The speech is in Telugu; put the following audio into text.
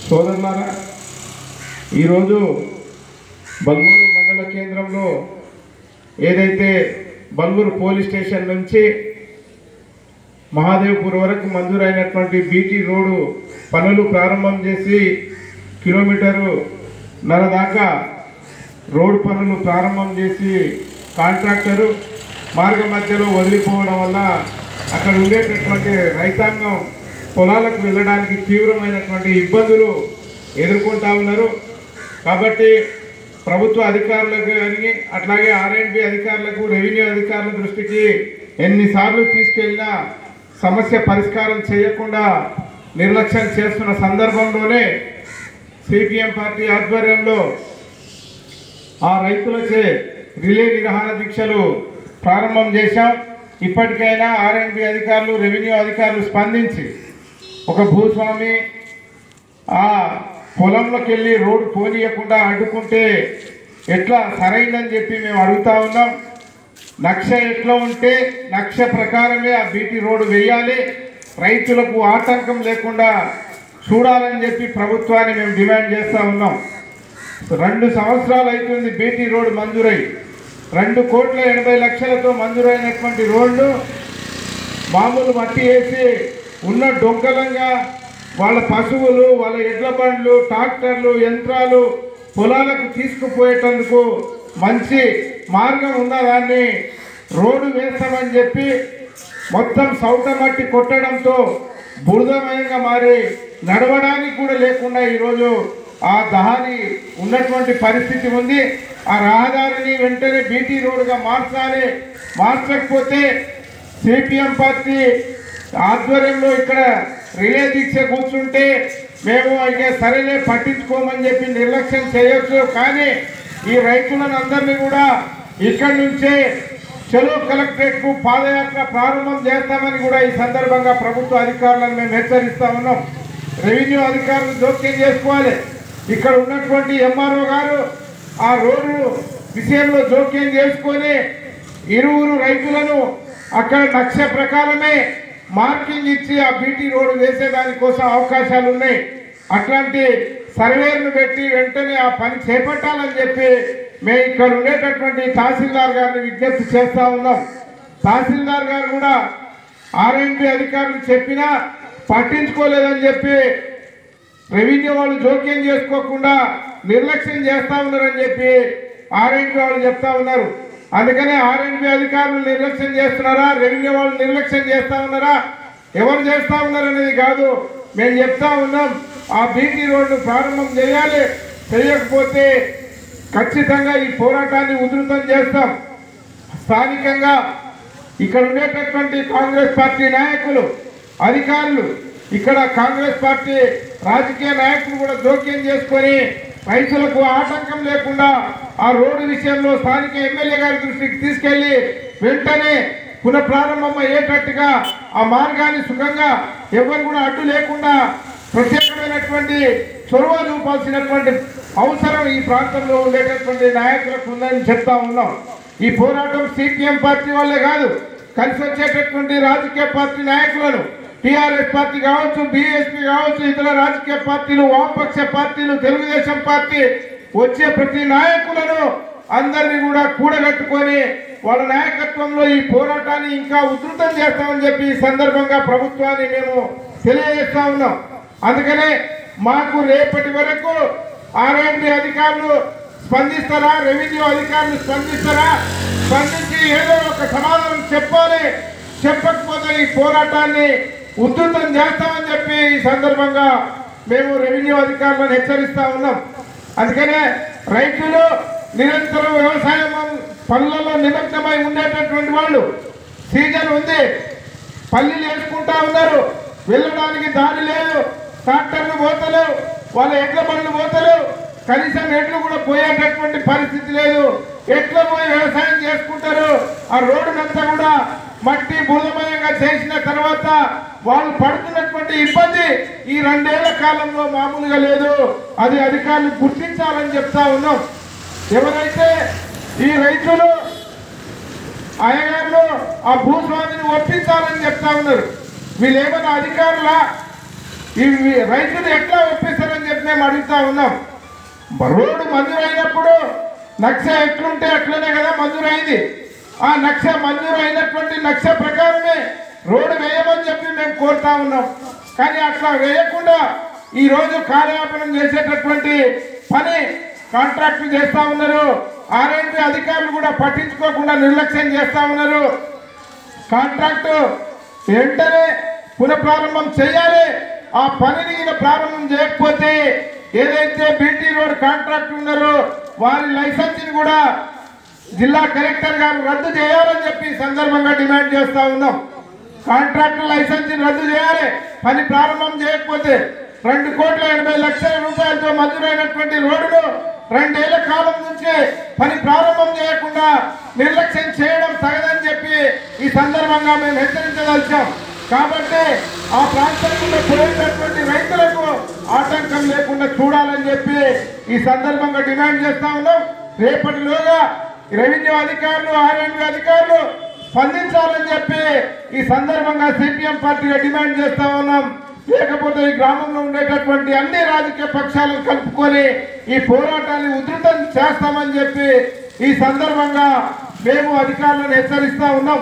సోదరులారా, ఈరోజు బల్మూరు మండల కేంద్రంలో ఏదైతే బల్మూరు పోలీస్ స్టేషన్ నుంచి మహాదేవ్పూర్ వరకు మంజూరైనటువంటి బీటీ రోడ్డు పనులు ప్రారంభం చేసి కిలోమీటరున్నర దాకా రోడ్డు పనులు ప్రారంభం చేసి కాంట్రాక్టరు మార్గ మధ్యలో వదిలిపోవడం వల్ల అక్కడ ఉండేటటువంటి రైతాంగం పొలాలకు వెళ్ళడానికి తీవ్రమైనటువంటి ఇబ్బందులు ఎదుర్కొంటా ఉన్నారు. కాబట్టి ప్రభుత్వ అధికారులకు కానీ అట్లాగే ఆర్ఎండ్బి అధికారులకు, రెవెన్యూ అధికారుల దృష్టికి ఎన్నిసార్లు తీసుకెళ్ళినా సమస్య పరిష్కారం చేయకుండా నిర్లక్ష్యం చేస్తున్న సందర్భంలోనే సిపిఎం పార్టీ ఆధ్వర్యంలో ఆ రైతులచే రిలే నిరాహార దీక్షలు ప్రారంభం చేశాం. ఇప్పటికైనా ఆర్ఎండ్బి అధికారులు, రెవెన్యూ అధికారులు స్పందించి ఒక భూస్వామి ఆ పొలంలోకి వెళ్ళి రోడ్డు పోనీయకుండా అడ్డుకుంటే ఎట్లా సరైందని చెప్పి మేము అడుగుతా ఉన్నాం. నక్ష ఎట్లా ఉంటే నక్ష ప్రకారమే ఆ బీటీ రోడ్డు వేయాలి, రైతులకు ఆటంకం లేకుండా చూడాలని చెప్పి ప్రభుత్వాన్ని మేము డిమాండ్ చేస్తూ ఉన్నాం. 2 సంవత్సరాలు అవుతుంది బీటీ రోడ్డు మంజూరై. 2,80,00,000తో మంజూరైనటువంటి రోడ్డు మామూలు మట్టి వేసి ఉన్న డొంకలంగా వాళ్ళ పశువులు, వాళ్ళ ఎడ్ల బండ్లు, ట్రాక్టర్లు, యంత్రాలు పొలాలకు తీసుకుపోయేటందుకు మంచి మార్గం ఉన్నదాన్ని రోడ్డు వేస్తామని చెప్పి మొత్తం సౌట మట్టి కొట్టడంతో బురదమయంగా మారి నడవడానికి కూడా లేకుండా ఈరోజు ఆ దారి ఉన్నటువంటి పరిస్థితి ఉంది. ఆ రహదారిని వెంటనే బీటీ రోడ్డుగా మార్చాలి. మార్చకపోతే సిపిఎం పార్టీ ఆధ్వర్యంలో ఇక్కడ రిలే దీక్ష కూర్చుంటే మేము ఇక సరేలే పట్టించుకోమని చెప్పి నిర్లక్ష్యం చేయొచ్చు. కానీ ఈ రైతులను అందరినీ కూడా ఇక్కడి నుంచే చలో కలెక్టరేట్కు పాదయాత్ర ప్రారంభం చేస్తామని కూడా ఈ సందర్భంగా ప్రభుత్వ అధికారులను మేము హెచ్చరిస్తా ఉన్నాం. రెవెన్యూ అధికారులు జోక్యం చేసుకోవాలి. ఇక్కడ ఉన్నటువంటి ఎంఆర్ఓ గారు ఆ రోడ్డు విషయంలో జోక్యం చేసుకొని ఇరువురు రైతులను అక్కడ నక్ష ప్రకారమే మార్కింగ్ ఇచ్చి ఆ బీటీ రోడ్డు వేసేదానికోసం అవకాశాలు ఉన్నాయి. అట్లాంటి సర్వేలను పెట్టి వెంటనే ఆ పని చేపట్టాలని చెప్పి మేము ఇక్కడ ఉండేటటువంటి తహసీల్దార్ గారిని విజ్ఞప్తి చేస్తూ ఉన్నాం. తహసీల్దార్ గారు కూడా ఆర్ఎండ్బి అధికారులు చెప్పినా పట్టించుకోలేదని చెప్పి రెవెన్యూ వాళ్ళు జోక్యం చేసుకోకుండా నిర్లక్ష్యం చేస్తూ ఉన్నారని చెప్పి ఆర్ఎండ్బి వాళ్ళు చెప్తా ఉన్నారు. అందుకనే ఆర్ఎండ్బి అధికారులు నిర్లక్ష్యం చేస్తున్నారా, రెవెన్యూ వాళ్ళు నిర్లక్ష్యం చేస్తూ ఉన్నారా, ఎవరు చేస్తూ ఉన్నారు అనేది కాదు, మేము చెప్తా ఉన్నాం. ఆ బీటీ రోడ్డు ప్రారంభం చేయాలి. చేయకపోతే ఖచ్చితంగా ఈ పోరాటాన్ని ఉధృతం చేస్తాం. స్థానికంగా ఇక్కడ ఉండేటటువంటి కాంగ్రెస్ పార్టీ నాయకులు, అధికారులు, ఇక్కడ కాంగ్రెస్ పార్టీ రాజకీయ నాయకులు కూడా జోక్యం చేసుకొని రైతులకు ఆటంకం లేకుండా ఆ రోడ్డు విషయంలో స్థానిక ఎమ్మెల్యే గారి దృష్టికి తీసుకెళ్లి వెంటనే పునఃప్రారంభం అయ్యేటట్టుగా ఆ మార్గాన్ని సుఖంగా ఎవరు కూడా అడ్డు లేకుండా ప్రత్యేకమైనటువంటి చొరవ చూపాల్సినటువంటి అవసరం ఈ ప్రాంతంలో ఉండేటటువంటి నాయకులకు ఉందని చెప్తా ఉన్నాం. ఈ పోరాటం సిపిఎం పార్టీ వాళ్ళే కాదు, కలిసి వచ్చేటటువంటి రాజకీయ పార్టీ నాయకులను, టీఆర్ఎస్ పార్టీ కావచ్చు, బీఎస్పీ కావచ్చు, ఇతర రాజకీయ పార్టీలు, వామపక్ష పార్టీలు, తెలుగుదేశం పార్టీ వచ్చే ప్రతి నాయకులను అందరినీ కూడా కూడగట్టుకొని వాళ్ళ నాయకత్వంలో ఈ పోరాటాన్ని ఇంకా ఉధృతం చేస్తామని చెప్పి ఈ సందర్భంగా ప్రభుత్వాన్ని మేము తెలియజేస్తా ఉన్నాం. అందుకనే మాకు రేపటి వరకు ఆర్ఎండ్బి అధికారులు స్పందిస్తారా, రెవెన్యూ అధికారులు స్పందిస్తారా, స్పందించి ఏదో ఒక సమాధానం చెప్పాలి. చెప్పకపోతే ఈ పోరాటాన్ని ఉధృతం చేస్తామని చెప్పి ఈ సందర్భంగా మేము రెవెన్యూ అధికారులను హెచ్చరిస్తా ఉన్నాం. అందుకనే రైతులు నిరంతరం వ్యవసాయం పనులలో నిమగ్నమై ఉండేటటువంటి వాళ్ళు, సీజన్ ఉంది, పల్లీలు వేసుకుంటా ఉన్నారు, వెళ్ళడానికి దారి లేదు, ట్రాక్టర్లు పోతలేవు, వాళ్ళ ఎడ్ల బండ్లు పోతలేవు, కనీసం ఎడ్లు కూడా పోయేటటువంటి పరిస్థితి లేదు. ఎట్లా పోయి వ్యవసాయం చేసుకుంటారు? ఆ రోడ్డునంతా కూడా మట్టి బురదమయంగా చేసిన తర్వాత వాళ్ళు పడుతున్నటువంటి ఇబ్బంది ఈ 2 ఏళ్ల కాలంలో మామూలుగా లేదు. అది అధికారులు గుర్తించాలని చెప్తా ఉన్నాం. ఎవరైతే ఈ రైతులు అయ్యగారులు ఆ భూస్వామిని ఒప్పించాలని చెప్తా ఉన్నారు, వీళ్ళు ఏమైనా అధికారులా? ఈ రైతులు ఎట్లా ఒప్పిస్తారని చెప్పి మేము అడుగుతా ఉన్నాం. రోడ్డు మంజూరైనప్పుడు నక్ష ఎట్లుంటే అట్లనే కదా మంజూరైంది. ఆ నక్ష మంజూరు అయినటువంటి నక్ష ప్రకారమే రోడ్డు వేయమని చెప్పి మేము కోరుతా ఉన్నాం. కానీ అట్లా వేయకుండా ఈరోజు కార్యాపనం చేసేటటువంటి పని కాంట్రాక్టులు చేస్తూ ఉన్నారు. ఆర్ఎండ్బి అధికారులు కూడా పట్టించుకోకుండా నిర్లక్ష్యం చేస్తూ ఉన్నారు. కాంట్రాక్టు వెంటనే పునఃప్రారంభం చేయాలి. ఆ పనిని ప్రారంభం చేయకపోతే ఏదైతే బీటీ రోడ్ కాంట్రాక్ట్ ఉన్నారో వారి లైసెన్స్ కూడా జిల్లా కలెక్టర్ గారు రద్దు చేయాలని చెప్పి సందర్భంగా డిమాండ్ చేస్తూ ఉన్నాం. కాంట్రాక్టర్ లైసెన్స్ రద్దు చేయాలి. పని ప్రారంభం చేయకపోతే 2,80,00,000 రూపాయలతో మంజూరైనటువంటి రోడ్డును 2 ఏళ్ల కాలం నుంచి పని ప్రారంభం చేయకుండా నిర్లక్ష్యం చేయడం తగదని చెప్పి ఈ సందర్భంగా మేము హెచ్చరించదలిచాం. కాబట్టి ఆ ప్రాంతంలో పోయేటటువంటి రైతులకు ఆటంకం లేకుండా చూడాలని చెప్పి ఈ సందర్భంగా డిమాండ్ చేస్తా ఉన్నాం. రేపటిలోగా రెవెన్యూ అధికారులు ఆర్ఎండ్బి అధికారులు స్పందించాలని చెప్పి ఈ సందర్భంగా సిపిఎం పార్టీగా డిమాండ్ చేస్తా ఉన్నాం. లేకపోతే ఈ గ్రామంలో ఉండేటటువంటి అన్ని రాజకీయ పక్షాలను కలుపుకొని ఈ పోరాటాన్ని ఉధృతం చేస్తామని చెప్పి ఈ సందర్భంగా మేము అధికారులను హెచ్చరిస్తా ఉన్నాం.